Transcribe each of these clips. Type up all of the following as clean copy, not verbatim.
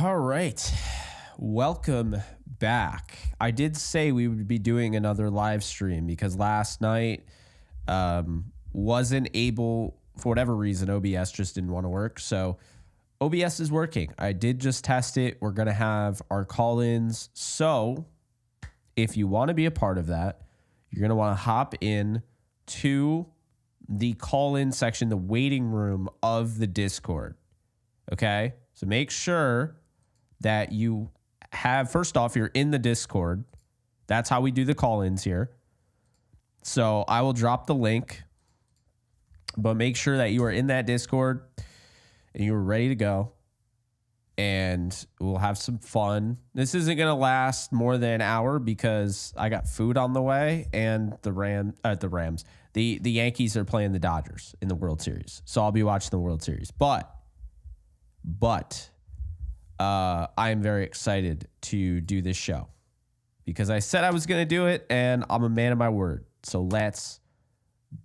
All right. Welcome back. I did say we would be doing another live stream because last night wasn't able, for whatever reason, OBS just didn't want to work. So OBS is working. I did just test it. We're going to have our call-ins. So if you want to be a part of that, you're going to want to hop in to the call-in section, the waiting room of the Discord. Okay? So make sure that you have, first off, you're in the Discord. That's how we do the call-ins here. So I will drop the link, but make sure that you are in that Discord and you're ready to go. And we'll have some fun. This isn't going to last more than an hour because I got food on the way and the Rams. The Yankees are playing the Dodgers in the World Series. So I'll be watching the World Series. But I am very excited to do this show because I said I was going to do it and I'm a man of my word. So let's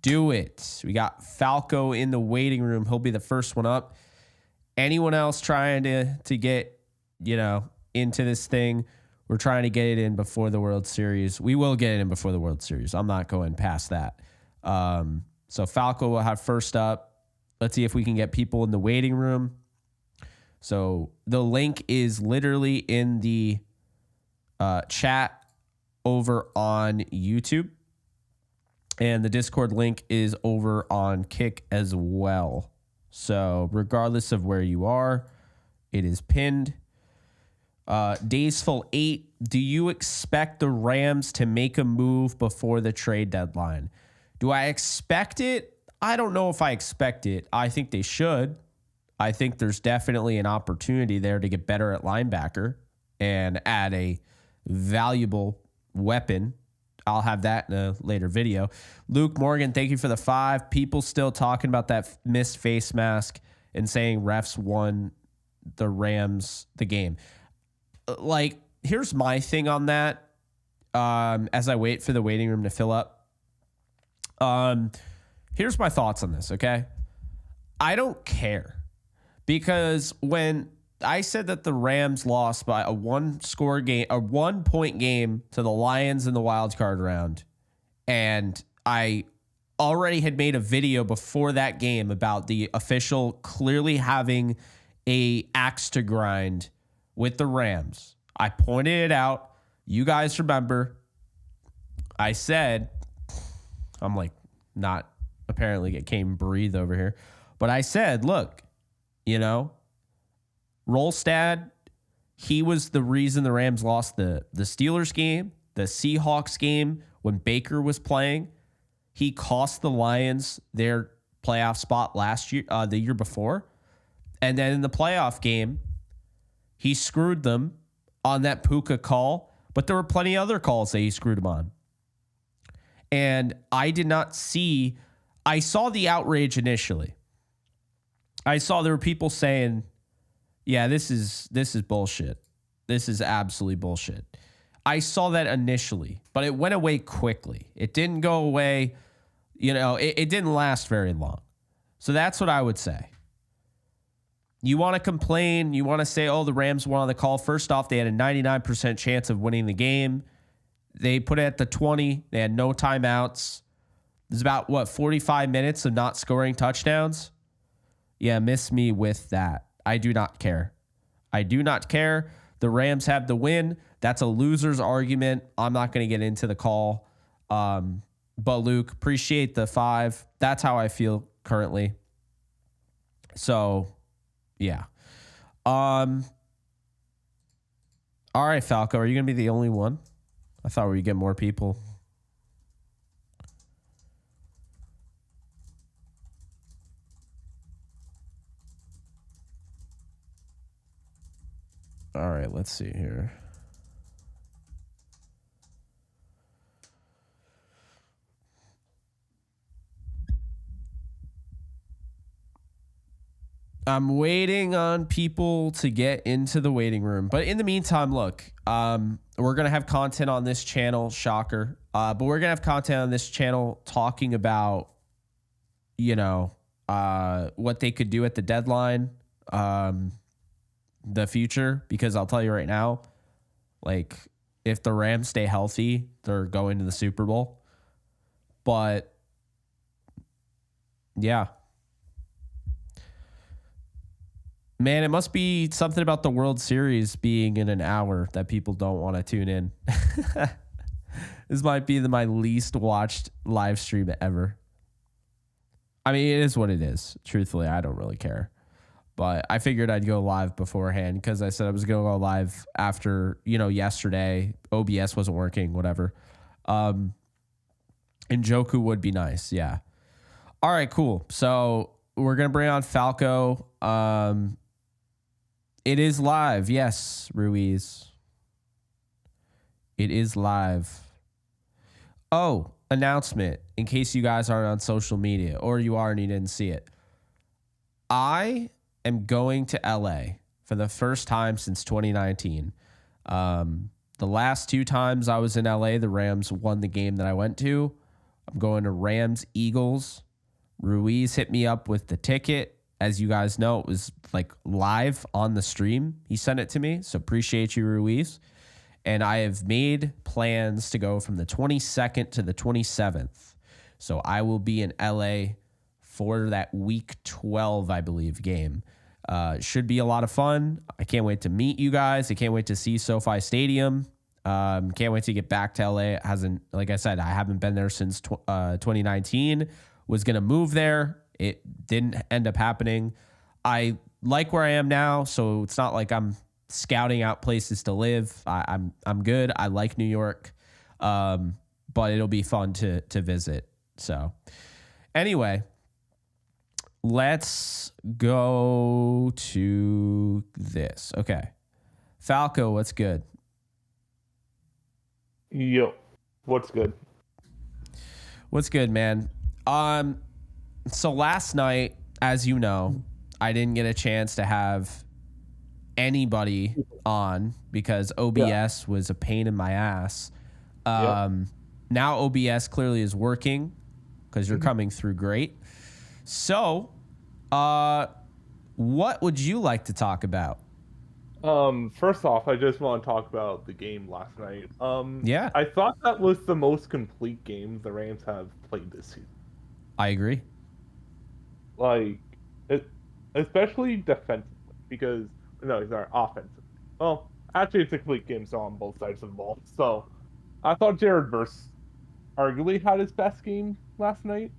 do it. We got Falco in the waiting room. He'll be the first one up. Anyone else trying to get, into this thing, we're trying to get it in before the World Series. We will get it in before the World Series. I'm not going past that. So Falco will have first up. Let's see if we can get people in the waiting room. So the link is literally in the chat over on YouTube. And the Discord link is over on Kick as well. So regardless of where you are, it is pinned. Daysful 8, do you expect the Rams to make a move before the trade deadline? Do I expect it? I don't know if I expect it. I think they should. I think there's definitely an opportunity there to get better at linebacker and add a valuable weapon. I'll have that in a later video. Luke Morgan, thank you for the 5. People still talking about that missed face mask and saying refs won the Rams the game. Here's my thing on that. As I wait for the waiting room to fill up. Here's my thoughts on this, okay? I don't care. Because when I said that the Rams lost by a 1-point game to the Lions in the wild card round, and I already had made a video before that game about the official clearly having a axe to grind with the Rams. I pointed it out. You guys remember. I said, I'm like not apparently it came breathe over here, but I said, look, Rolstad, he was the reason the Rams lost the Steelers game, the Seahawks game when Baker was playing. He cost the Lions their playoff spot last year, the year before. And then in the playoff game, he screwed them on that Puka call, but there were plenty of other calls that he screwed them on. And I saw the outrage initially. I saw there were people saying, yeah, this is bullshit. This is absolutely bullshit. I saw that initially, but it went away quickly. It didn't go away. It didn't last very long. So that's what I would say. You want to complain. You want to say, oh, the Rams won on the call. First off, they had a 99% chance of winning the game. They put it at the 20. They had no timeouts. There's about, 45 minutes of not scoring touchdowns? Yeah, miss me with that. I do not care. I do not care. The Rams have the win. That's a loser's argument. I'm not going to get into the call. But Luke, appreciate the 5. That's how I feel currently. So, yeah. All right, Falco, are you going to be the only one? I thought we would get more people. All right, let's see here. I'm waiting on people to get into the waiting room. But in the meantime, look, we're going to have content on this channel, shocker. But we're going to have content on this channel talking about, what they could do at the deadline. the future, because I'll tell you right now, like, if the Rams stay healthy, they're going to the Super Bowl. But yeah. Man, it must be something about the World Series being in an hour that people don't want to tune in. This might be my least watched live stream ever. I mean, it is what it is. Truthfully, I don't really care. But I figured I'd go live beforehand because I said I was going to go live after, yesterday. OBS wasn't working, whatever. And Joku would be nice, yeah. All right, cool. So we're going to bring on Falco. It is live. Yes, Ruiz. It is live. Oh, announcement in case you guys aren't on social media or you are and you didn't see it. I am going to LA for the first time since 2019. The last 2 times I was in LA, the Rams won the game that I went to. I'm going to Rams Eagles. Ruiz hit me up with the ticket. As you guys know, it was like live on the stream. He sent it to me. So appreciate you, Ruiz. And I have made plans to go from the 22nd to the 27th. So I will be in LA for that week 12, I believe, game. Should be a lot of fun. I can't wait to meet you guys. I can't wait to see SoFi Stadium. Can't wait to get back to LA. It hasn't, like I said, I haven't been there since 2019. Was going to move there. It didn't end up happening. I like where I am now, so it's not like I'm scouting out places to live. I'm good. I like New York, but it'll be fun to visit. So anyway, let's go to this. Okay, Falco, what's good? Yo, what's good? What's good, man? So last night, as you know, I didn't get a chance to have anybody on because OBS was a pain in my ass. Now OBS clearly is working because you're coming through great. So, what would you like to talk about? First off, I just want to talk about the game last night. Yeah, I thought that was the most complete game the Rams have played this season. I agree. Like, especially defensively, because sorry, offensively. Well, actually, it's a complete game, so on both sides of the ball. So, I thought Jared Verse arguably had his best game last night,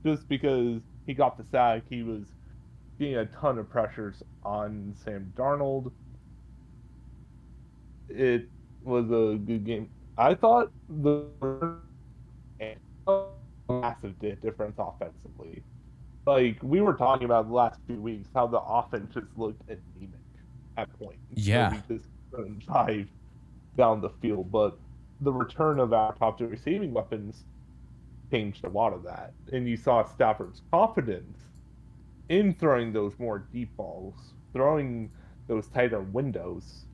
just because he got the sack. He was getting a ton of pressures on Sam Darnold. It was a good game. I thought the massive difference offensively. Like, we were talking about the last few weeks, how the offense just looked anemic at points. Yeah. So we just couldn't drive down the field. But the return of our top 2 receiving weapons changed a lot of that. And you saw Stafford's confidence in throwing those more deep balls, throwing those tighter windows.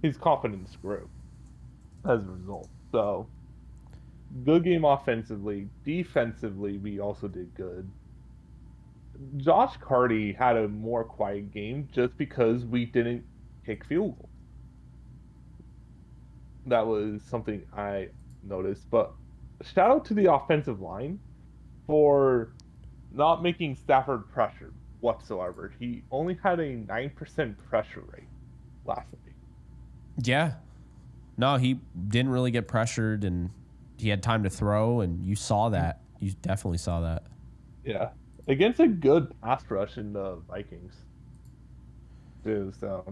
His confidence grew as a result. So, good game offensively. Defensively, we also did good. Josh Carty had a more quiet game just because we didn't kick field goals. That was something I noticed. But shout out to the offensive line for not making Stafford pressure whatsoever. He only had a 9% pressure rate last night. Yeah. No, he didn't really get pressured, and he had time to throw, and you saw that. You definitely saw that. Yeah. Against a good pass rush in the Vikings. Just all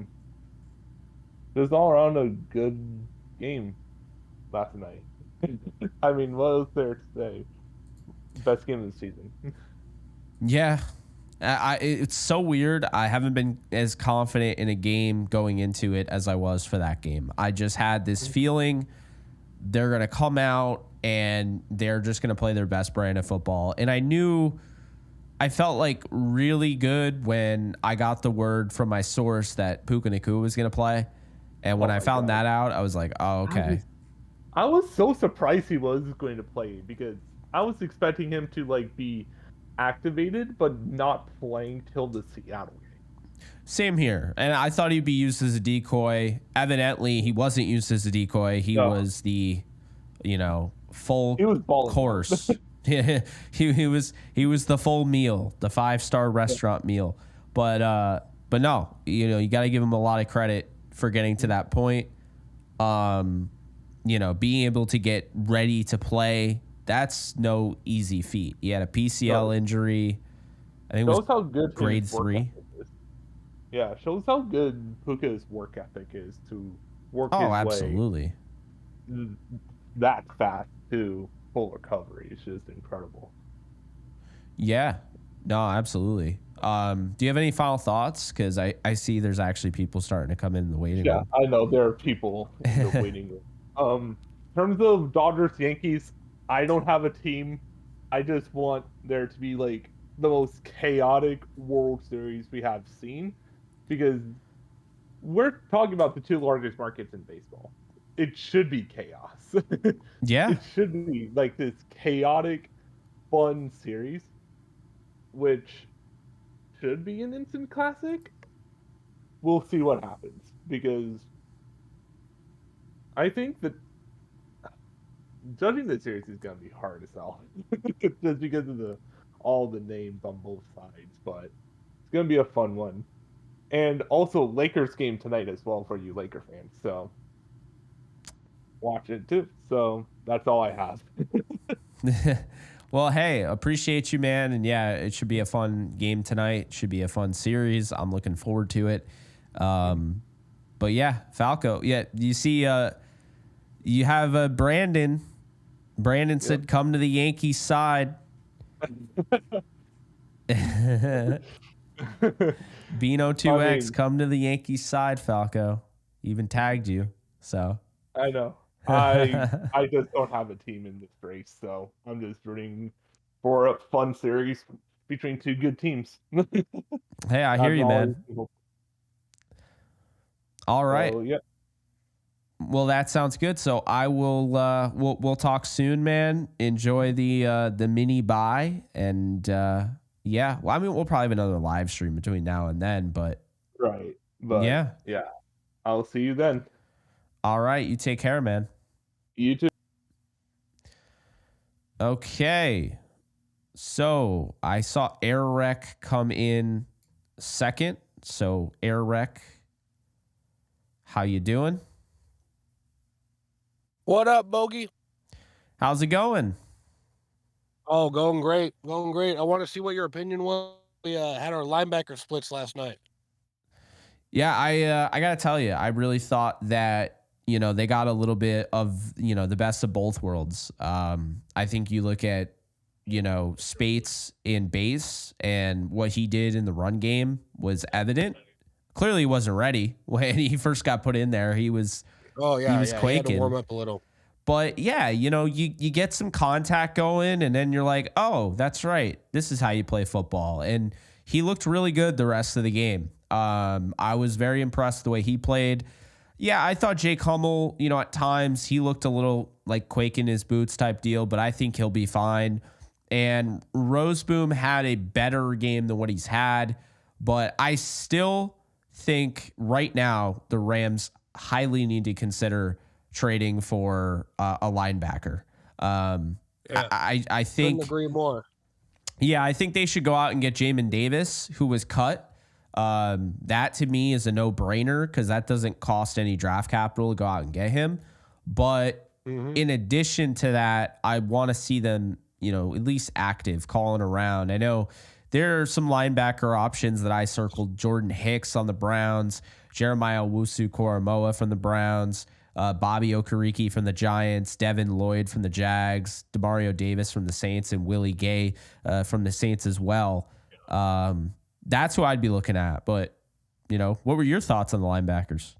around a good game last night. I mean, what was there to say? Best game of the season. Yeah. It's so weird. I haven't been as confident in a game going into it as I was for that game. I just had this feeling they're going to come out and they're just going to play their best brand of football. And I felt like really good when I got the word from my source that Puka Nacua was going to play. And when I found that out, I was like, oh, okay. I was so surprised he was going to play because I was expecting him to be activated, but not playing till the Seattle game. Same here. And I thought he'd be used as a decoy. Evidently, he wasn't used as a decoy. He was the, full He was balling course. he was the full meal, the 5-star restaurant meal. But no, you got to give him a lot of credit for getting to that point. Being able to get ready to play, that's no easy feat. He had a PCL injury. I think it was how good grade 3. Yeah, shows how good Puka's work ethic is to work his absolutely. way that fast to full recovery. It's just incredible. Yeah, no, absolutely. Do you have any final thoughts? Because I see there's actually people starting to come in the waiting room. Yeah, I know there are people in the waiting room. In terms of Dodgers Yankees, I don't have a team. I just want there to be like the most chaotic World Series we have seen, because we're talking about the 2 largest markets in baseball. It should be chaos. Yeah. It should be like this chaotic, fun series, which should be an instant classic. We'll see what happens, because I think that judging the series is going to be hard as hell, just because of all the names on both sides. But it's going to be a fun one, and also Lakers game tonight as well for you Laker fans. So watch it too. So that's all I have. Well, hey, appreciate you, man. And yeah, it should be a fun game tonight. It should be a fun series. I'm looking forward to it. But yeah, Falco. Yeah, you see, you have Brandon. Brandon said, "Come to the Yankees side." Bino 2X, come to the Yankees side, Falco. Even tagged you. So I know. I just don't have a team in this race, so I'm just rooting for a fun series between 2 good teams. Hey, I hear you, man. All right. So, yeah. Well, that sounds good. So I will. We'll talk soon, man. Enjoy the mini bye, and yeah. Well, I mean, we'll probably have another live stream between now and then, but Right. But yeah. I'll see you then. All right. You take care, man. You too. Okay. So I saw Air Rec come in second. So Air Rec, how you doing? What up, Bogey? How's it going? Oh, going great. Going great. I want to see what your opinion was. We had our linebacker splits last night. Yeah, I got to tell you, I really thought that, they got a little bit of, the best of both worlds. I think you look at, Spates in base, and what he did in the run game was evident. Clearly he wasn't ready when he first got put in there. He was quaking. He had to warm up a little. But yeah, you get some contact going, and then you're like, oh, that's right. This is how you play football. And he looked really good the rest of the game. I was very impressed the way he played. Yeah, I thought Jake Hummel, at times he looked a little like quaking his boots type deal, but I think he'll be fine. And Roseboom had a better game than what he's had, but I still think right now the Rams highly need to consider trading for a linebacker. I think. Couldn't agree more. Yeah, I think they should go out and get Jamin Davis, who was cut. That to me is a no-brainer because that doesn't cost any draft capital to go out and get him. But in addition to that, I want to see them, at least active, calling around. I know there are some linebacker options that I circled: Jordan Hicks on the Browns, Jeremiah Owusu-Koramoah from the Browns, Bobby Okereke from the Giants, Devin Lloyd from the Jags, Demario Davis from the Saints, and Willie Gay from the Saints as well. That's who I'd be looking at. But, what were your thoughts on the linebackers?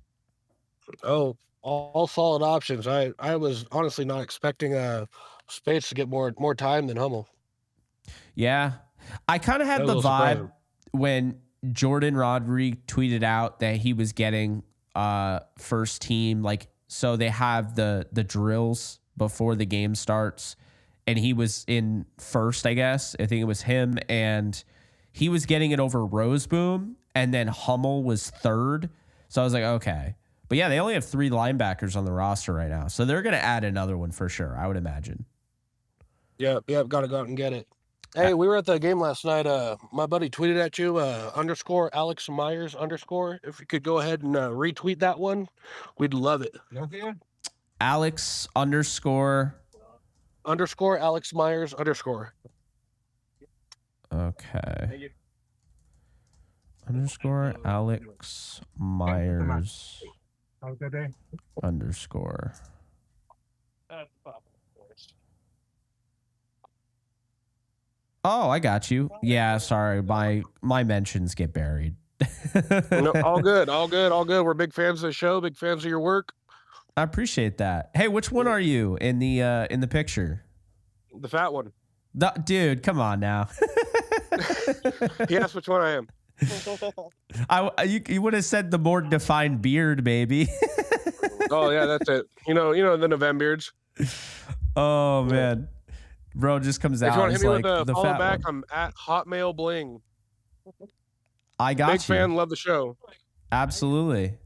Oh, all solid options. I was honestly not expecting Spates to get more time than Hummel. Yeah. I kind of had the vibe when Jordan Rodriguez tweeted out that he was getting first team, so they have the drills before the game starts, and he was in first, I guess. I think it was him, and he was getting it over Roseboom, and then Hummel was third. So I was like, okay. But yeah, they only have 3 linebackers on the roster right now. So they're going to add another one for sure, I would imagine. Yep, got to go out and get it. Hey, we were at the game last night. My buddy tweeted at you, underscore Alex Myers underscore. If you could go ahead and retweet that one, we'd love it. Alex underscore Alex Myers underscore. Okay. Underscore Alex Myers underscore. Oh, I got you. Yeah, sorry. My mentions get buried. No, all good. We're big fans of the show, big fans of your work. I appreciate that. Hey, which one are you in the picture? The fat one. Dude, come on now. He asked which one I am. You would have said the more defined beard, baby. Oh yeah, that's it. You know the November beards. Oh man, bro just comes out. If you want to hit me like with a the follow fat back, one. I'm at Hotmail Bling. I got Big you. fan, love the show. Absolutely.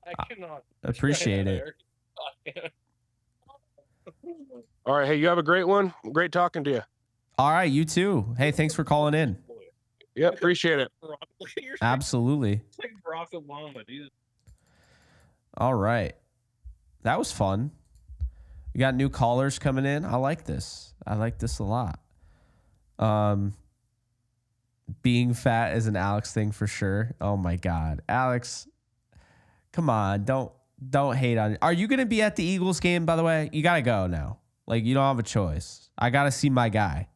I cannot Appreciate it. All right, hey, you have a great one. Great talking to you. All right, you too. Hey, thanks for calling in. Yep, appreciate it. Absolutely. It's like Barack Obama, dude. All right. That was fun. We got new callers coming in. I like this. I like this a lot. Being fat is an Alex thing for sure. Oh my God. Alex, come on. Don't hate on it. Are you going to be at the Eagles game, by the way? You got to go now. Like, you don't have a choice. I got to see my guy.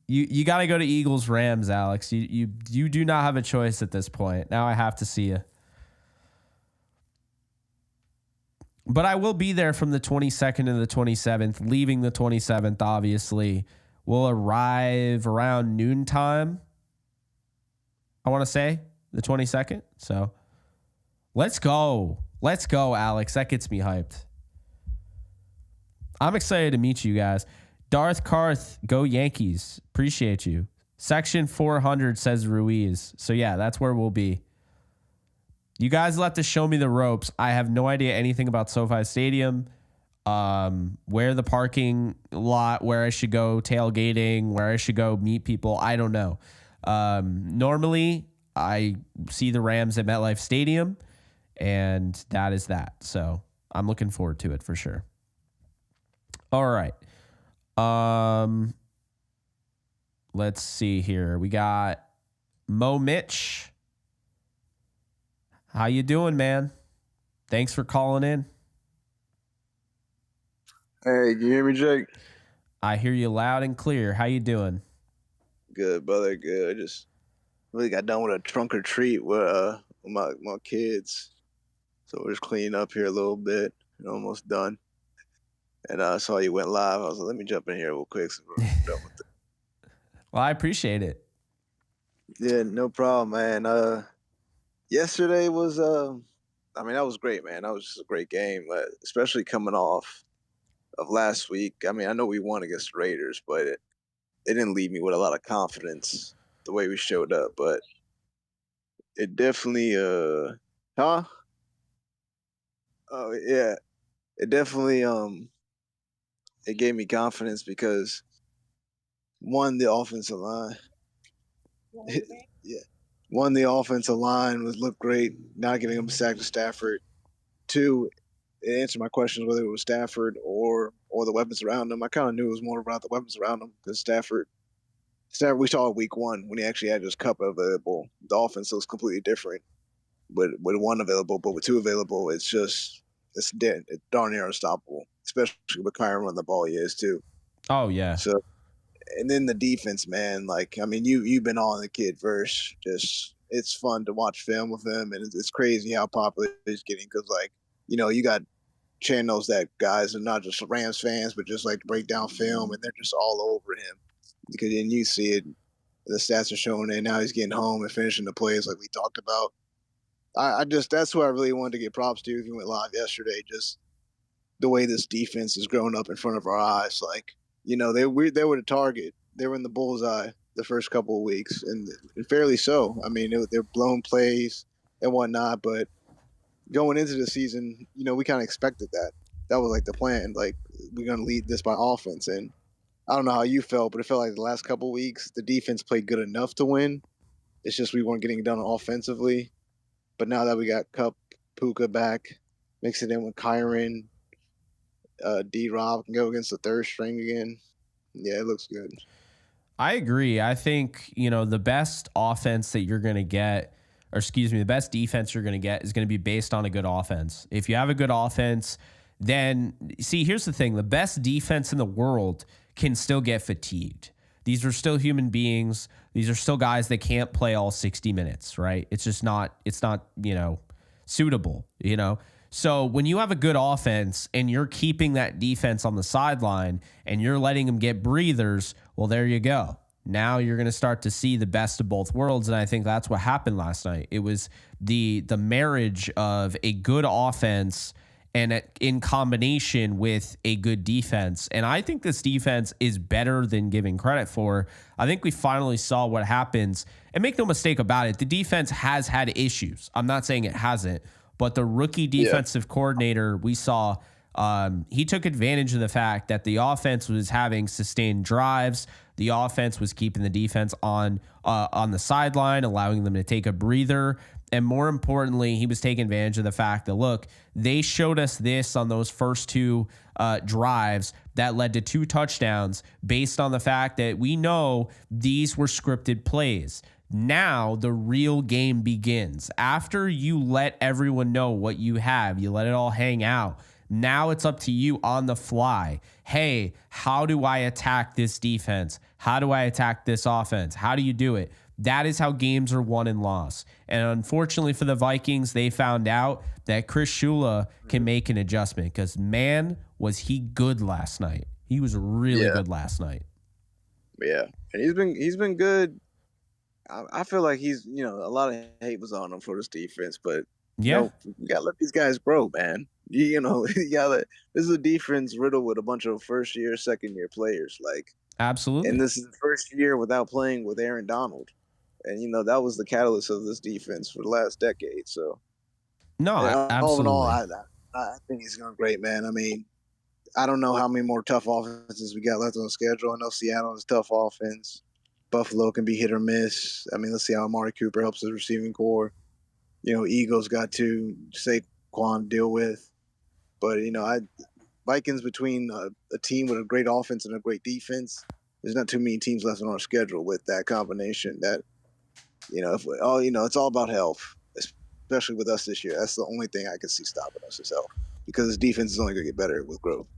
You got to go to Eagles Rams, Alex. You do not have a choice at this point. Now I have to see you. But I will be there from the 22nd to the 27th, leaving the 27th, obviously. We'll arrive around noontime, I want to say, the 22nd. So let's go. Let's go, Alex. That gets me hyped. I'm excited to meet you guys. Darth Karth, go Yankees. Appreciate you. Section 400 says Ruiz. So, yeah, that's where we'll be. You guys will have to show me the ropes. I have no idea anything about SoFi Stadium, where the parking lot, where I should go tailgating, where I should go meet people. I don't know. Normally, I see the Rams at MetLife Stadium, and that is that. So I'm looking forward to it for sure. All right. Let's see here. We got Mo Mitch. How you doing, man? Thanks for calling in. Hey, can you hear me, Jake? I hear you loud and clear. How you doing? Good, brother. Good. I just really got done with a trunk or treat with my kids, so we're just cleaning up here a little bit and almost done. And I saw you went live. I was like, let me jump in here real quick. So we're done with it. Well, I appreciate it. Yeah, no problem, man. Yesterday was that was great, man. That was just a great game, especially coming off of last week. I mean, I know we won against the Raiders, but it didn't leave me with a lot of confidence the way we showed up. But it definitely, Oh yeah, it definitely it gave me confidence because one, the offensive line. Yeah. One, the offensive line looked great, not giving him a sack to Stafford. Two, it answered my questions whether it was Stafford or the weapons around him. I kind of knew it was more about the weapons around him because Stafford, we saw it week one when he actually had his cup available. The offense looks completely different with one available, but with two available, it's dead. It's darn near unstoppable, especially with Kyron running the ball he is too. Oh, yeah. So, and then the defense, man, you've been on the kid verse. Just, it's fun to watch film with him, and it's crazy how popular he's getting because, you got channels that guys are not just Rams fans, but just like to break down film, and they're just all over him. Because then you see it, the stats are showing it. Now he's getting home and finishing the plays like we talked about. That's who I really wanted to give props to if you went live yesterday. Just the way this defense is growing up in front of our eyes. They were the target. They were in the bullseye the first couple of weeks, and fairly so. I mean, they're blown plays and whatnot, but going into the season, we kind of expected that. That was like the plan. Like, we're going to lead this by offense. And I don't know how you felt, but it felt like the last couple of weeks, the defense played good enough to win. It's just we weren't getting it done offensively. But now that we got Cup, Puka back, mix it in with Kyron, D-Rob can go against the third string again. Yeah, it looks good. I agree. I think, the best offense that you're going to get, or excuse me, the best defense you're going to get is going to be based on a good offense. If you have a good offense, then see, here's the thing. The best defense in the world can still get fatigued. These are still human beings. These are still guys that can't play all 60 minutes, right? It's not, suitable, So when you have a good offense and you're keeping that defense on the sideline and you're letting them get breathers, well, there you go. Now you're going to start to see the best of both worlds, and I think that's what happened last night. It was the marriage of a good offense and in combination with a good defense. And I think this defense is better than giving credit for. I think we finally saw what happens. And make no mistake about it, the defense has had issues. I'm not saying it hasn't, but the rookie defensive coordinator we saw, he took advantage of the fact that the offense was having sustained drives. The offense was keeping the defense on the sideline, allowing them to take a breather. And more importantly, he was taking advantage of the fact that, look, they showed us this on those first two drives that led to 2 touchdowns based on the fact that we know these were scripted plays. Now the real game begins. After you let everyone know what you have, you let it all hang out. Now it's up to you on the fly. Hey, how do I attack this defense? How do I attack this offense? How do you do it? That is how games are won and lost. And unfortunately for the Vikings, they found out that Chris Shula can make an adjustment because, man, was he good last night. He was really good last night. Yeah, and he's been good. I feel like he's, a lot of hate was on him for this defense, but you gotta let these guys grow, man. You gotta. This is a defense riddled with a bunch of first-year, second-year players, absolutely. And this is the first year without playing with Aaron Donald, and that was the catalyst of this defense for the last decade. So, no, absolutely. All in all, I think he's going great, man. I mean, I don't know how many more tough offenses we got left on the schedule. I know Seattle is a tough offense. Buffalo can be hit or miss. I mean, let's see how Amari Cooper helps his receiving core. Eagles got to Saquon deal with. But, Vikings between a team with a great offense and a great defense, there's not too many teams left on our schedule with that combination that, it's all about health, especially with us this year. That's the only thing I can see stopping us is health because this defense is only going to get better with growth.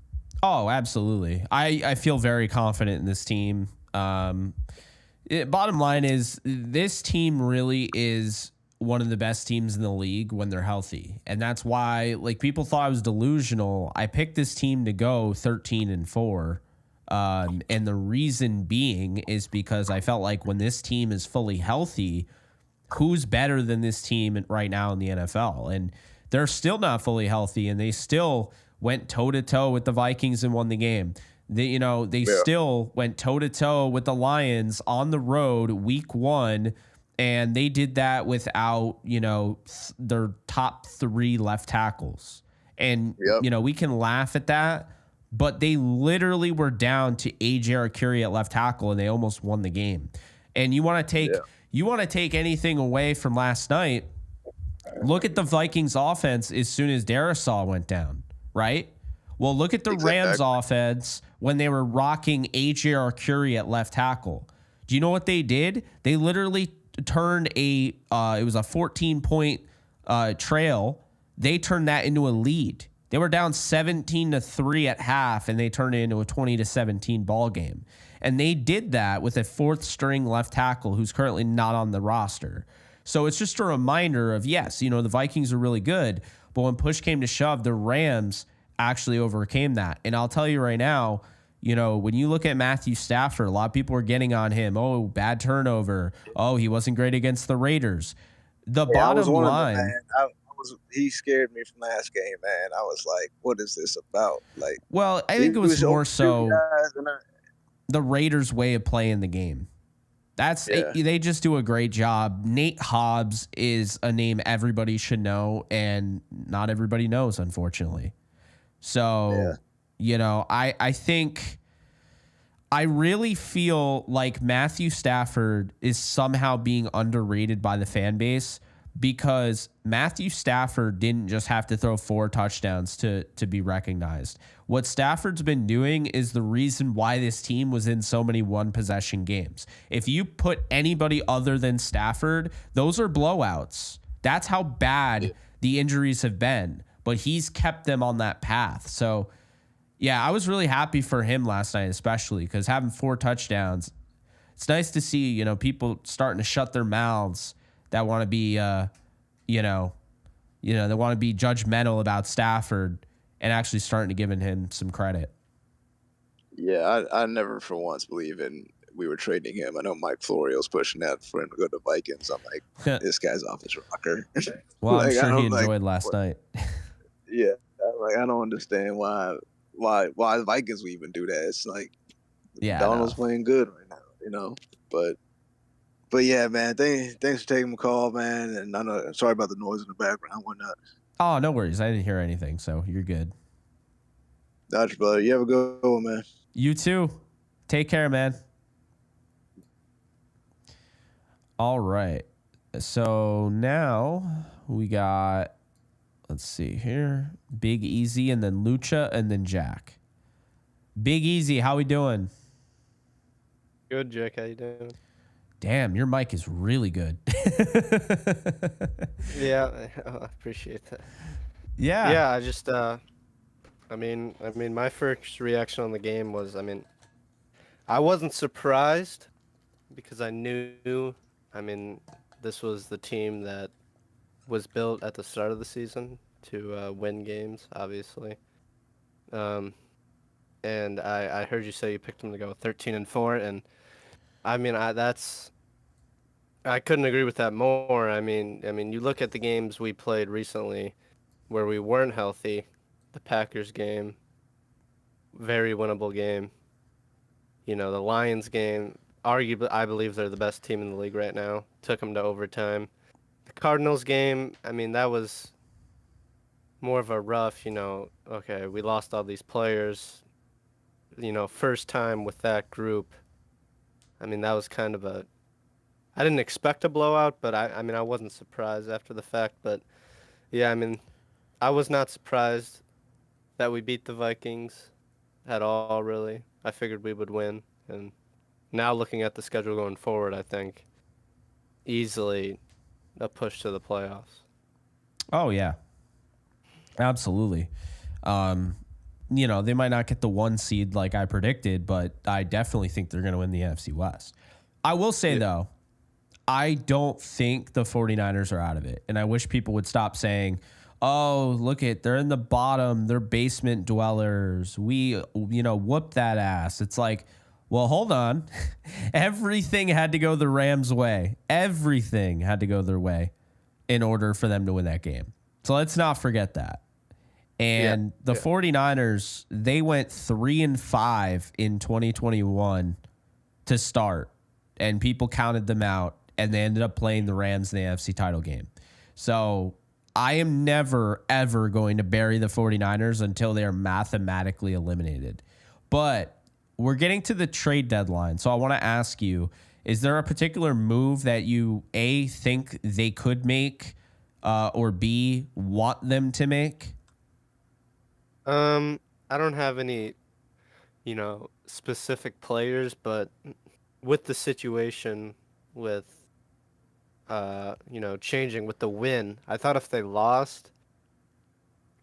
Oh, absolutely. I feel very confident in this team. Bottom line is this team really is one of the best teams in the league when they're healthy. And that's why, people thought I was delusional. I picked this team to go 13-4. And the reason being is because I felt like when this team is fully healthy, who's better than this team right now in the NFL? And they're still not fully healthy, and they still went toe-to-toe with the Vikings and won the game. They still went toe-to-toe with the Lions on the road week 1, and they did that without, their top 3 left tackles. And, we can laugh at that, but they literally were down to A.J. Arcuri at left tackle, and they almost won the game. And you want to take anything away from last night, look at the Vikings offense as soon as Darisaw went down, right? Well, look at the Rams offense when they were rocking A.J. Arcuri at left tackle. Do you know what they did? They literally turned it was a 14-point trail. They turned that into a lead. They were down 17-3 at half, and they turned it into a 20-17 ball game. And they did that with a 4th-string left tackle who's currently not on the roster. So it's just a reminder of, yes, the Vikings are really good, but when push came to shove, the Rams actually overcame that. And I'll tell you right now, when you look at Matthew Stafford, a lot of people are getting on him. Oh, bad turnover. Oh, he wasn't great against the Raiders. The bottom line. He scared me from last game, man. I was like, what is this about? Well, I think it was more so the Raiders' way of playing the game. They just do a great job. Nate Hobbs is a name everybody should know, and not everybody knows, unfortunately. So, I think I really feel like Matthew Stafford is somehow being underrated by the fan base, because Matthew Stafford didn't just have to throw 4 touchdowns to be recognized. What Stafford's been doing is the reason why this team was in so many one-possession games. If you put anybody other than Stafford, those are blowouts. That's how bad the injuries have been, but he's kept them on that path. So, yeah, I was really happy for him last night, especially because having 4 touchdowns, it's nice to see, people starting to shut their mouths that want to be, they want to be judgmental about Stafford and actually starting to give him some credit. Yeah, I never for once believe we were trading him. I know Mike Florio's pushing that for him to go to Vikings. I'm like, this guy's off his rocker. Well, like, I'm sure he enjoyed last night. Yeah, I don't understand why the Vikings would even do that. It's like, Donald's playing good right now, But yeah, man, thanks for taking my call, man. And I know, sorry about the noise in the background and whatnot. Oh, no worries. I didn't hear anything, so you're good. Gotcha, brother. You have a good one, man. You too. Take care, man. All right. So now we got, let's see here, Big Easy, and then Lucha, and then Jack. Big Easy, how we doing? Good, Jack. How you doing? Damn, your mic is really good. Yeah, I appreciate that. Yeah. Yeah, I just I mean my first reaction on the game was, I wasn't surprised because I knew, this was the team that was built at the start of the season to win games, obviously. And I heard you say you picked them to go 13-4, and I couldn't agree with that more. I mean, you look at the games we played recently where we weren't healthy. The Packers game, very winnable game. The Lions game, arguably, I believe they're the best team in the league right now. Took them to overtime. The Cardinals game, that was more of a rough, okay, we lost all these players. First time with that group. That was kind of I didn't expect a blowout, but I wasn't surprised after the fact. But yeah, I was not surprised that we beat the Vikings at all, really. I figured we would win. And now looking at the schedule going forward, I think easily a push to the playoffs. Oh, yeah. Absolutely. They might not get the 1 seed like I predicted, but I definitely think they're going to win the NFC West. I will say, though, I don't think the 49ers are out of it. And I wish people would stop saying, oh, they're in the bottom. They're basement dwellers. We, whoop that ass. It's like, well, hold on. Everything had to go the Rams' way. Everything had to go their way in order for them to win that game. So let's not forget that. And the 49ers, they went 3-5 in 2021 to start. And people counted them out. And they ended up playing the Rams in the AFC title game. So I am never, ever going to bury the 49ers until they are mathematically eliminated. But we're getting to the trade deadline. So I want to ask you, is there a particular move that you, A, think they could make, or B, want them to make? I don't have any, specific players, but with the situation with changing with the win, I thought if they lost,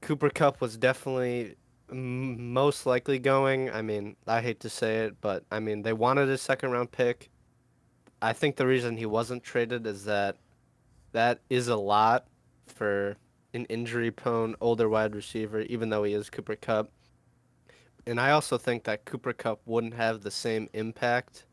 Cooper Kupp was definitely most likely going. I hate to say it, but they wanted a 2nd-round pick. I think the reason he wasn't traded is that is a lot for an injury-prone older wide receiver, even though he is Cooper Kupp. And I also think that Cooper Kupp wouldn't have the same impact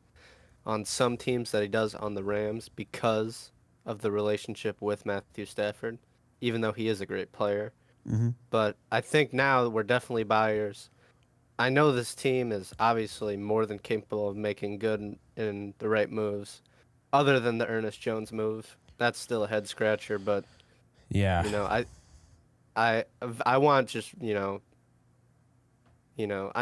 on some teams that he does on the Rams because of the relationship with Matthew Stafford, even though he is a great player. Mm-hmm. But I think now we're definitely buyers. I know this team is obviously more than capable of making good and the right moves. other than the Ernest Jones move. That's still a head scratcher, but Yeah. you know, I want just I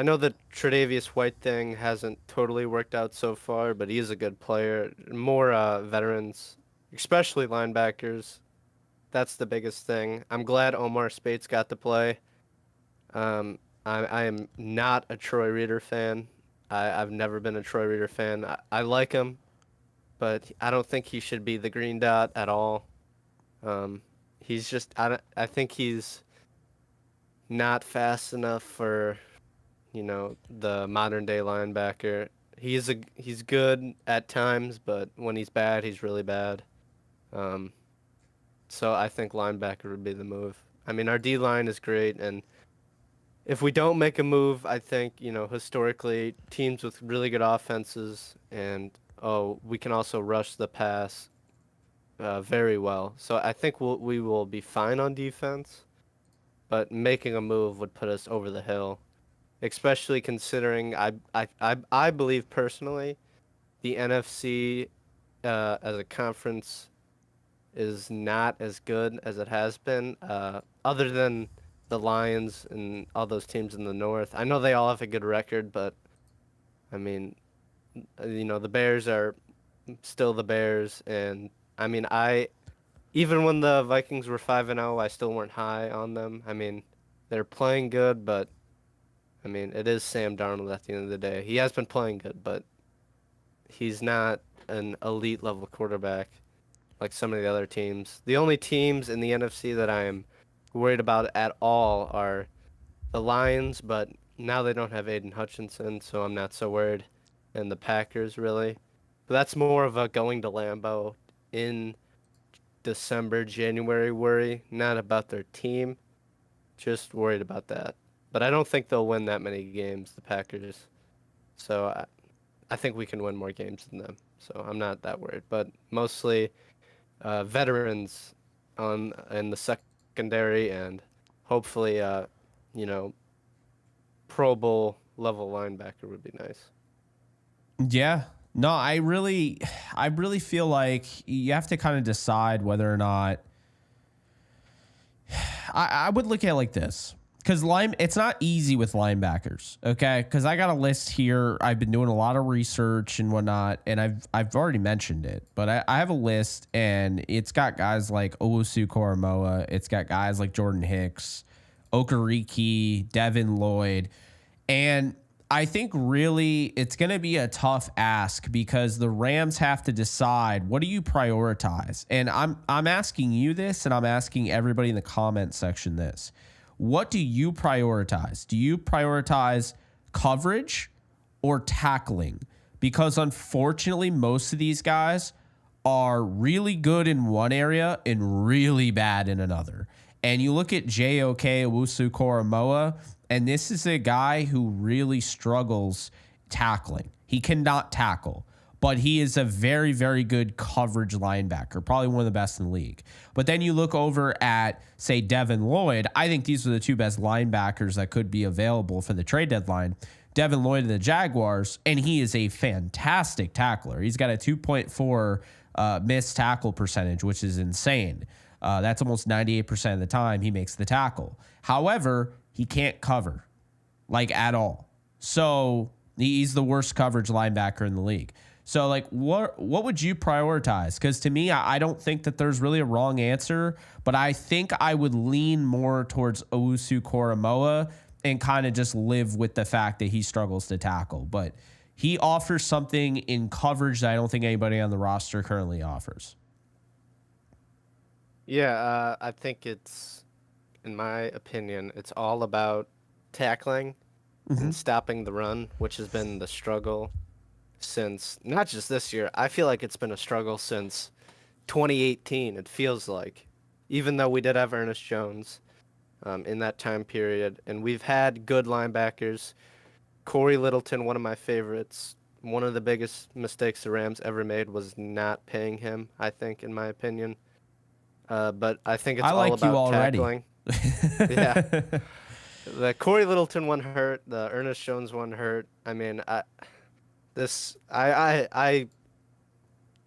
know the Tre'Davious White thing hasn't totally worked out so far, but he is a good player. More veterans, especially linebackers. That's the biggest thing. I'm glad Omar Spates got to play. I am not a Troy Reader fan. I've never been a Troy Reader fan. I like him, but I don't think he should be the green dot at all. He's just I think he's not fast enough for the modern day linebacker. He's good at times, but when he's bad, he's really bad. So I think linebacker would be the move. I mean, our D line is great, and if we don't make a move, I think historically teams with really good offenses and we can also rush the pass very well. So I think we will be fine on defense, but making a move would put us over the hill, especially considering I believe personally the NFC as a conference is not as good as it has been, other than the Lions and all those teams in the North. I know they all have a good record, but I mean, the Bears are still the Bears, and I mean, even when the Vikings were 5-0, I still weren't high on them. I mean, they're playing good, but I mean, it is Sam Darnold at the end of the day. He has been playing good, but he's not an elite level quarterback like some of the other teams. The only teams in the NFC that I am worried about at all are the Lions, but now they don't have Aiden Hutchinson, so I'm not so worried. And the Packers, really. But that's more of a going to Lambeau in December, January worry, not about their team. Just worried about that. But I don't think they'll win that many games, the Packers. So I think we can win more games than them. So I'm not that worried. But mostly veterans in the secondary, and hopefully, Pro Bowl level linebacker would be nice. Yeah. No, I really feel like you have to kind of decide whether or not. I would look at it like this, because it's not easy with linebackers, okay? Because I got a list here. I've been doing a lot of research and whatnot, and I've already mentioned it, but I have a list, and it's got guys like Owusu Koromoa. It's got guys like Jordan Hicks, Okereke, Devin Lloyd, and I think really it's going to be a tough ask, because the Rams have to decide, what do you prioritize? And I'm asking you this, and I'm asking everybody in the comment section this. What do you prioritize? Do you prioritize coverage or tackling? Because unfortunately, most of these guys are really good in one area and really bad in another. And you look at JOK Owusu-Koramoah, and this is a guy who really struggles tackling. He cannot tackle, but he is a very, very good coverage linebacker, probably one of the best in the league. But then you look over at, say, Devin Lloyd. I think these are the two best linebackers that could be available for the trade deadline. Devin Lloyd of the Jaguars, and he is a fantastic tackler. He's got a 2.4 missed tackle percentage, which is insane. That's almost 98% of the time he makes the tackle. However, he can't cover, like, at all. So he's the worst coverage linebacker in the league. So, like, what would you prioritize? Because to me, I don't think that there's really a wrong answer, but I think I would lean more towards Owusu-Koramoah and kind of just live with the fact that he struggles to tackle. But he offers something in coverage that I don't think anybody on the roster currently offers. Yeah, I think in my opinion, it's all about tackling and stopping the run, which has been the struggle since, not just this year. I feel like it's been a struggle since 2018, it feels like. Even though we did have Ernest Jones in that time period, and we've had good linebackers. Corey Littleton, one of my favorites. One of the biggest mistakes the Rams ever made was not paying him, I think, in my opinion. But I think it's all about tackling. Yeah. The Corey Littleton one hurt. The Ernest Jones one hurt. I mean, I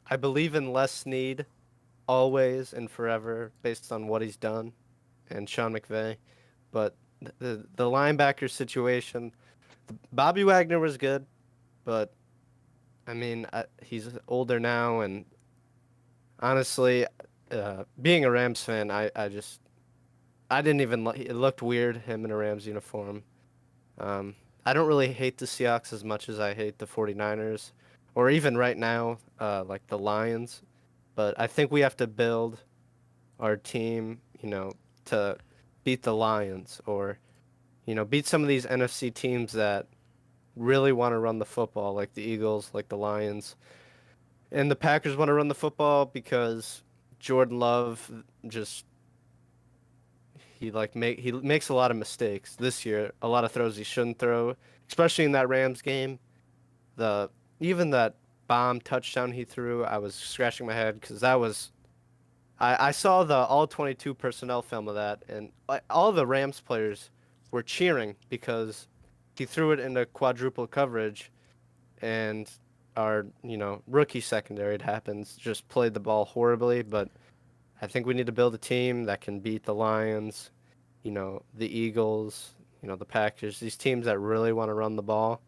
I believe in Les Snead always and forever based on what he's done and Sean McVay. But the linebacker situation, Bobby Wagner was good, but I mean, he's older now, and honestly, being a Rams fan, I didn't even it looked weird, him in a Rams uniform. I don't really hate the Seahawks as much as I hate the 49ers, or even right now, like the Lions. But I think we have to build our team, to beat the Lions or, beat some of these NFC teams that really want to run the football, like the Eagles, like the Lions. And the Packers want to run the football because Jordan Love just he makes a lot of mistakes this year, a lot of throws he shouldn't throw, especially in that Rams game. Even that bomb touchdown he threw, I was scratching my head because that was I saw the all 22 personnel film of that, and all the Rams players were cheering because he threw it into quadruple coverage, and our rookie secondary, it happens, just played the ball horribly. But I think we need to build a team that can beat the Lions, the Eagles, the Packers, these teams that really want to run the ball.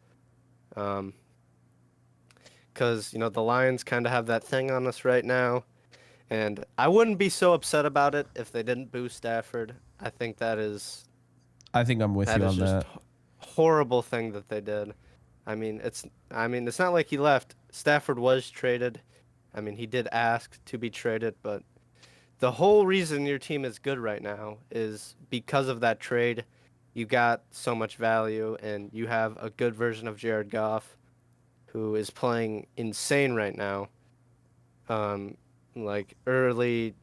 Because the Lions kind of have that thing on us right now. And I wouldn't be so upset about it if they didn't boo Stafford. I think I think I'm with you on that. Horrible thing that they did. I mean, it's not like he left. Stafford was traded. I mean, he did ask to be traded, but the whole reason your team is good right now is because of that trade. You got so much value, and you have a good version of Jared Goff, who is playing insane right now. Like early,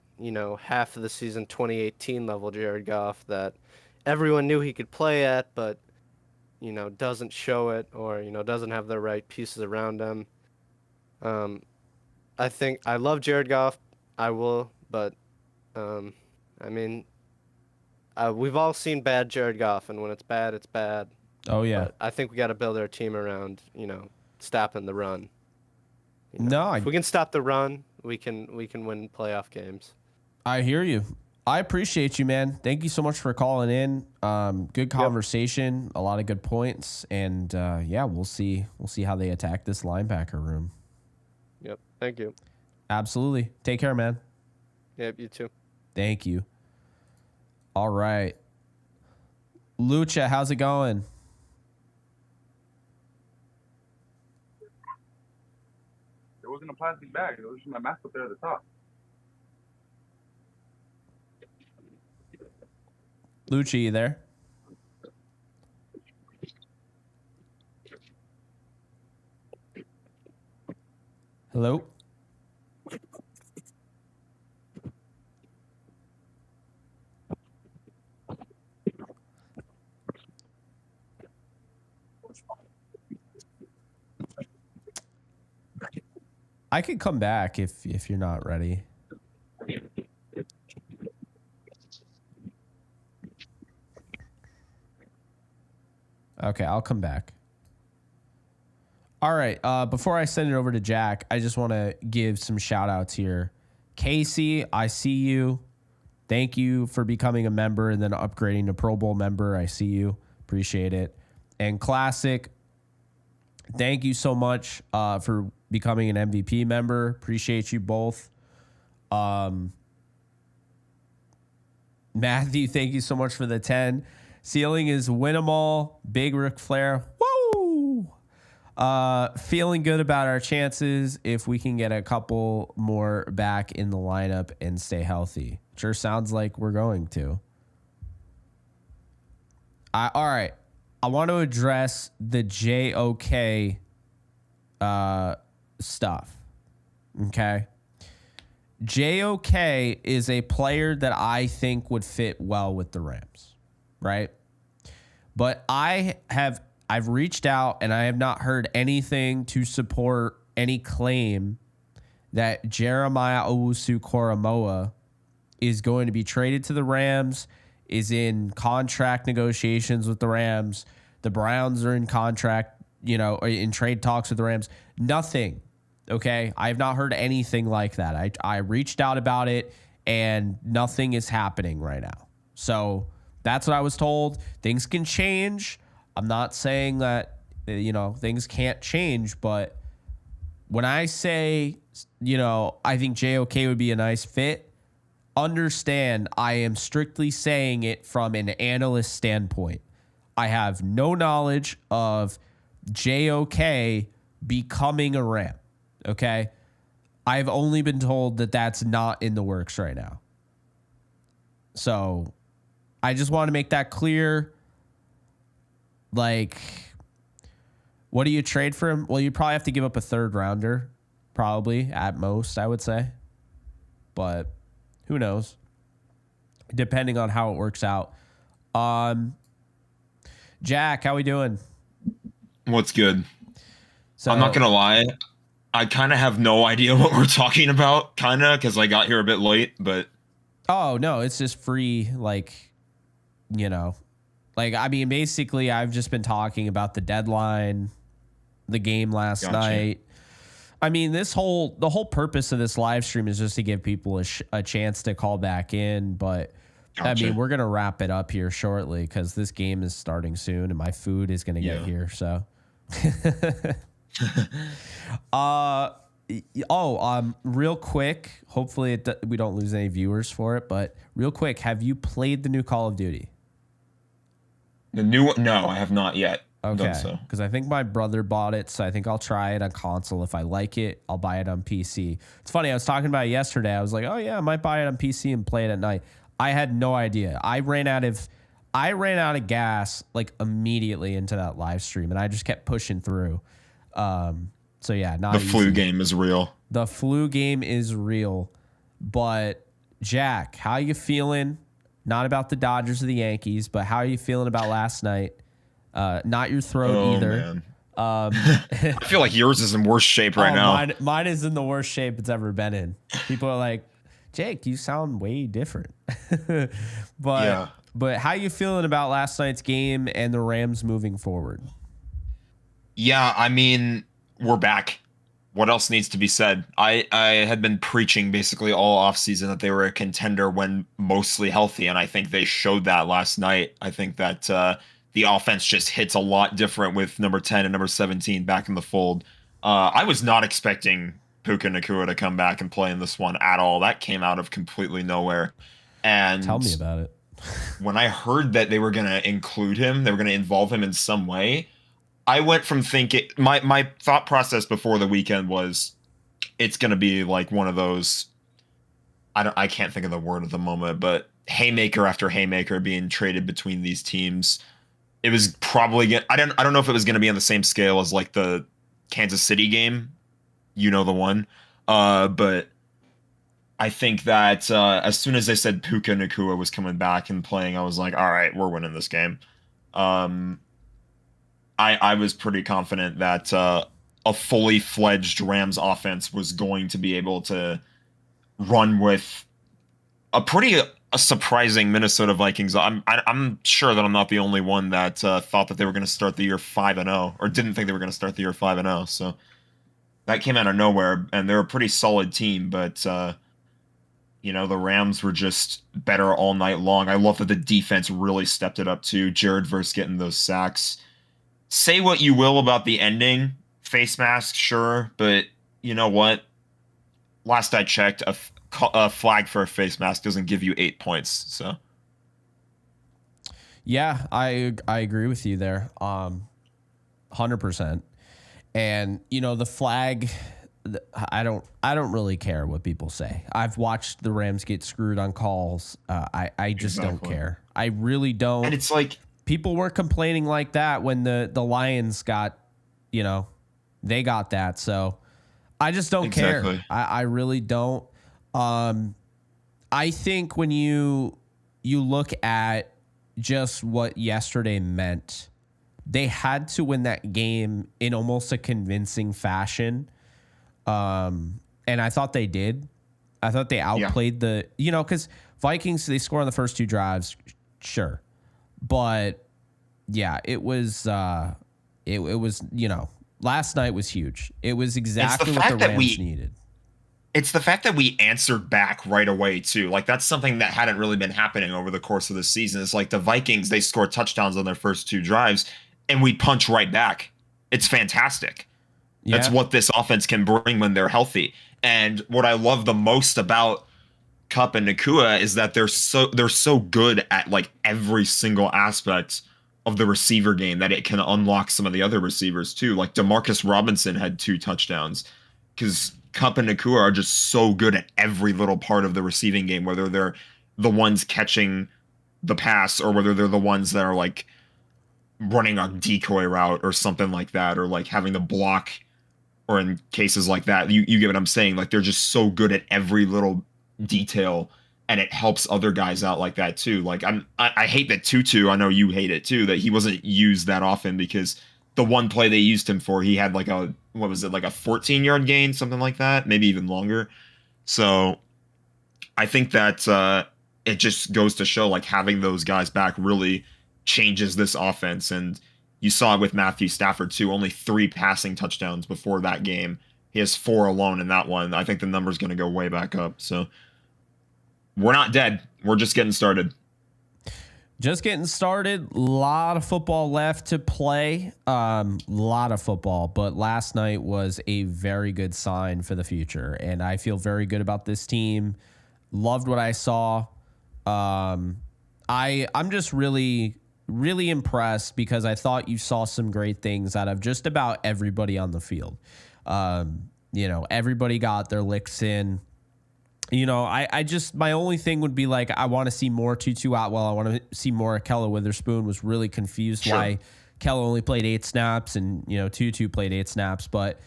half of the season 2018 level Jared Goff that everyone knew he could play at, but, doesn't show it or, doesn't have the right pieces around him. I think I love Jared Goff. I will, but, I mean, we've all seen bad Jared Goff, and when it's bad, it's bad. Oh, yeah. But I think we got to build our team around, stopping the run. If we can stop the run, we can win playoff games. I hear you. I appreciate you, man. Thank you so much for calling in. Good conversation, a lot of good points, and we'll see how they attack this linebacker room. Yep. Thank you. Absolutely. Take care, man. Yep. You too. Thank you. All right, Lucha, how's it going? There wasn't a plastic bag. There was just my mask up there at the top. Lucha, you there? Hello? I could come back if you're not ready. Okay, I'll come back. All right, before I send it over to Jack, I just want to give some shout outs here. Casey, I see you. Thank you for becoming a member and then upgrading to Pro Bowl member. I see you. Appreciate it. And Classic, thank you so much for becoming an MVP member. Appreciate you both. Matthew, thank you so much for the 10. Ceiling is win 'em all. Big Ric Flair. Woo! Feeling good about our chances if we can get a couple more back in the lineup and stay healthy. Sure sounds like we're going to. All right. I want to address the JOK stuff. Okay. JOK is a player that I think would fit well with the Rams, right? But I've reached out and I have not heard anything to support any claim that Jeremiah Owusu-Koramoah is going to be traded to the Rams, is in contract negotiations with the Rams. The Browns are in contract, in trade talks with the Rams. Nothing Okay. I have not heard anything like that. I reached out about it and nothing is happening right now. So that's what I was told. Things can change. I'm not saying that, things can't change, but when I say, I think JOK would be a nice fit, understand I am strictly saying it from an analyst standpoint. I have no knowledge of JOK becoming a Ram. Okay. I've only been told that that's not in the works right now. So I just want to make that clear. Like, what do you trade for him? Well, you probably have to give up a 3rd rounder, probably at most, I would say. But who knows? Depending on how it works out. Jack, how we doing? What's good? So, I'm not going to lie. I kind of have no idea what we're talking about, because I got here a bit late, but... Oh, no, it's just free, basically, I've just been talking about the deadline, the game last night. I mean, the whole purpose of this live stream is just to give people a chance to call back in, but... Gotcha. I mean, we're going to wrap it up here shortly because this game is starting soon and my food is going to get here. So, real quick, hopefully we don't lose any viewers for it, but real quick, have you played the new Call of Duty? The new one? No, I have not yet. Okay. Because I think my brother bought it, so I think I'll try it on console. If I like it, I'll buy it on PC. It's funny. I was talking about it yesterday. I was like, oh yeah, I might buy it on PC and play it at night. I had no idea. I ran out of gas like immediately into that live stream, and I just kept pushing through. So yeah, not the easy. flu game is real. The flu game is real. But Jack, how you feeling? Not about the Dodgers or the Yankees, but how are you feeling about last night? Not your throat either. Man. I feel like yours is in worse shape right now. Mine is in the worst shape it's ever been in. People are like, Jake, you sound way different. But how you feeling about last night's game and the Rams moving forward? Yeah, I mean, we're back. What else needs to be said? I had been preaching basically all offseason that they were a contender when mostly healthy, and I think they showed that last night. I think that the offense just hits a lot different with number 10 and number 17 back in the fold. I was not expecting Puka Nacua to come back and play in this one at all. That came out of completely nowhere. And tell me about it. When I heard that they were going to include him, they were going to involve him in some way, I went from thinking, my thought process before the weekend was it's going to be like one of those, I can't think of the word at the moment, but haymaker after haymaker being traded between these teams. It was probably I don't know if it was going to be on the same scale as like the Kansas City game, the one. But I think that as soon as they said Puka Nacua was coming back and playing, I was like, all right, we're winning this game. I was pretty confident that a fully fledged Rams offense was going to be able to run with a surprising Minnesota Vikings. I'm sure that I'm not the only one that thought that they were going to start the year 5-0 or didn't think they were going to start the year 5-0. So that came out of nowhere, and they're a pretty solid team, but the Rams were just better all night long. I love that the defense really stepped it up too. Jared Verse getting those sacks. Say what you will about the ending, face mask, sure, but you know what? Last I checked, a flag for a face mask doesn't give you 8 points. So, yeah, I agree with you there, 100%. And the flag, I don't really care what people say. I've watched the Rams get screwed on calls. I just don't care. I really don't. And it's like, people were complaining like that when the Lions got, they got that. So I just don't care. I really don't. I think when you look at just what yesterday meant, they had to win that game in almost a convincing fashion. And I thought they did. I thought they outplayed because Vikings, they score on the first 2 drives. Sure. But yeah, it was, last night was huge. It was exactly what the fact that Rams needed. It's the fact that we answered back right away, too. Like, that's something that hadn't really been happening over the course of the season. It's like the Vikings, they scored touchdowns on their first 2 drives, and we punch right back. It's fantastic. Yeah. That's what this offense can bring when they're healthy. And what I love the most about Kupp and Nakua is that they're so good at, like, every single aspect of the receiver game that it can unlock some of the other receivers, too. Like, Demarcus Robinson had 2 touchdowns because Kupp and Nakua are just so good at every little part of the receiving game, whether they're the ones catching the pass or whether they're the ones that are like running a decoy route or something like that, or like having the block, or in cases like that, you get what I'm saying? Like, they're just so good at every little detail, and it helps other guys out like that too. Like, I hate that Tutu, I know you hate it too, that he wasn't used that often, because the one play they used him for, he had like a, what was it, like a 14-yard gain, something like that, maybe even longer. So I think that it just goes to show, like, having those guys back really changes this offense. And you saw it with Matthew Stafford too, only 3 passing touchdowns before that game. He has 4 alone in that one. I think the number's going to go way back up. So we're not dead. We're just getting started. Just getting started. A lot of football left to play. Lot of football. But last night was a very good sign for the future. And I feel very good about this team. Loved what I saw. I'm just really, really impressed, because I thought you saw some great things out of just about everybody on the field. Everybody got their licks in. I just, my only thing would be like, I want to see more Tutu Atwell. I want to see more Kella Witherspoon. Was really confused why Kella only played 8 snaps and, Tutu played 8 snaps. But,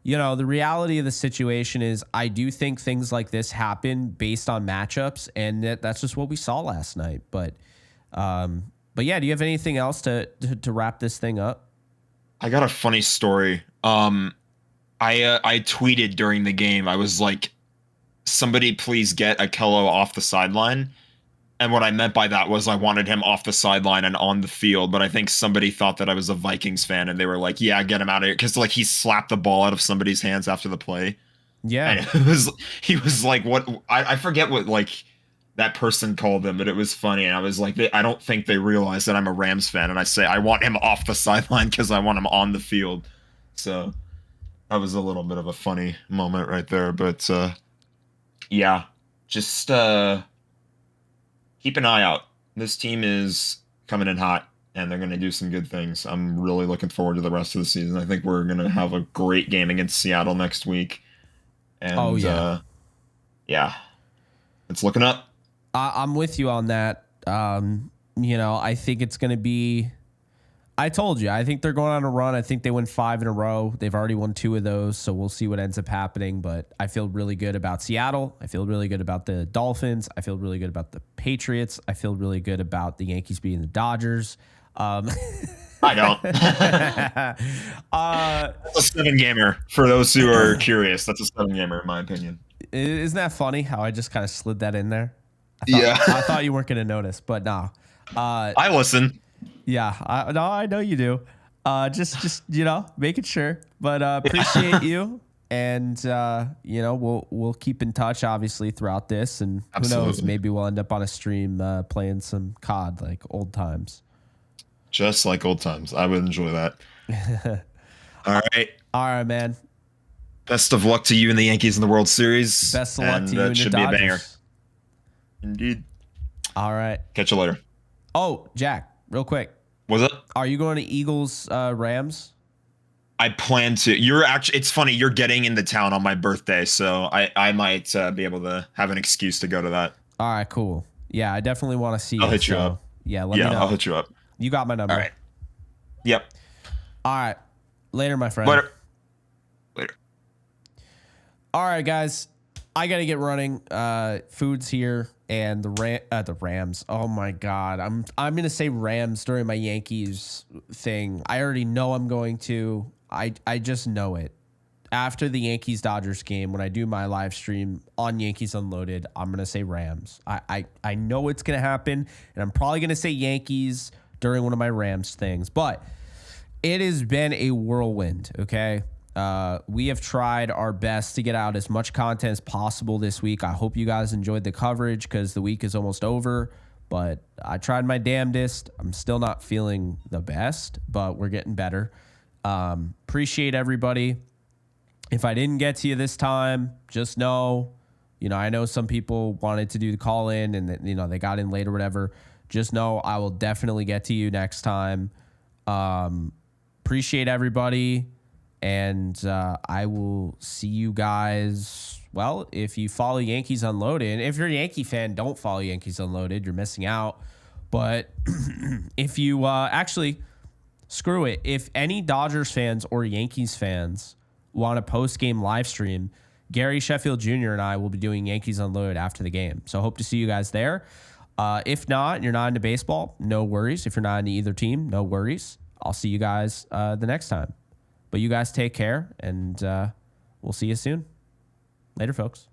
the reality of the situation is I do think things like this happen based on matchups, and that's just what we saw last night. But yeah, do you have anything else to wrap this thing up? I got a funny story. I tweeted during the game. I was like, somebody please get Akello off the sideline. And what I meant by that was I wanted him off the sideline and on the field. But I think somebody thought that I was a Vikings fan, and they were like, yeah, get him out of here. Because, like, he slapped the ball out of somebody's hands after the play. Yeah. And he was like, what? I forget what, like, that person called him, but it was funny. And I was like, I don't think they realize that I'm a Rams fan. And I say, I want him off the sideline because I want him on the field. So that was a little bit of a funny moment right there. But, yeah, just keep an eye out. This team is coming in hot, and they're going to do some good things. I'm really looking forward to the rest of the season. I think we're going to have a great game against Seattle next week. And, yeah, it's looking up. I'm with you on that. I think it's going to be, I told you, I think they're going on a run. I think they win 5 in a row. They've already won 2 of those, so we'll see what ends up happening. But I feel really good about Seattle. I feel really good about the Dolphins. I feel really good about the Patriots. I feel really good about the Yankees beating the Dodgers. I don't. That's a 7-gamer, for those who are curious. That's a 7-gamer, in my opinion. Isn't that funny how I just kind of slid that in there? I thought you weren't going to notice, but no. I listen. Yeah, I know you do. Just making sure. But appreciate you, and we'll keep in touch obviously throughout this, and who knows, maybe we'll end up on a stream playing some COD like old times. Just like old times. I would enjoy that. All right, man. Best of luck to you and the Yankees in the World Series. Best of luck to you and your Dodgers. Should be a banger. Indeed. All right. Catch you later. Oh, Jack. Real quick. What's up? Are you going to Eagles Rams? I plan to. It's funny, you're getting into town on my birthday, so I might be able to have an excuse to go to that. All right, cool. Yeah, I definitely want to see you. I'll hit you up. Yeah, let me know. I'll hit you up. You got my number. All right. Yep. All right. Later, my friend. Later. All right, guys. I got to get running. Food's here. And the Rams. Oh my God. I'm gonna say Rams during my Yankees thing. I already know I'm going to. I just know it. After the Yankees Dodgers game, when I do my live stream on Yankees Unloaded, I'm gonna say Rams. I know it's gonna happen, and I'm probably gonna say Yankees during one of my Rams things. But it has been a whirlwind, okay? We have tried our best to get out as much content as possible this week. I hope you guys enjoyed the coverage because the week is almost over, but I tried my damnedest. I'm still not feeling the best, but we're getting better. Appreciate everybody. If I didn't get to you this time, just know, I know some people wanted to do the call in and, they got in late or whatever. Just know I will definitely get to you next time. Appreciate everybody. And I will see you guys. Well, if you follow Yankees Unloaded, if you're a Yankee fan, don't follow Yankees Unloaded. You're missing out. But if you actually, screw it. If any Dodgers fans or Yankees fans want a post-game live stream, Gary Sheffield Jr. and I will be doing Yankees Unloaded after the game. So hope to see you guys there. If not, you're not into baseball, no worries. If you're not into either team, no worries. I'll see you guys the next time. But you guys take care, and we'll see you soon. Later, folks.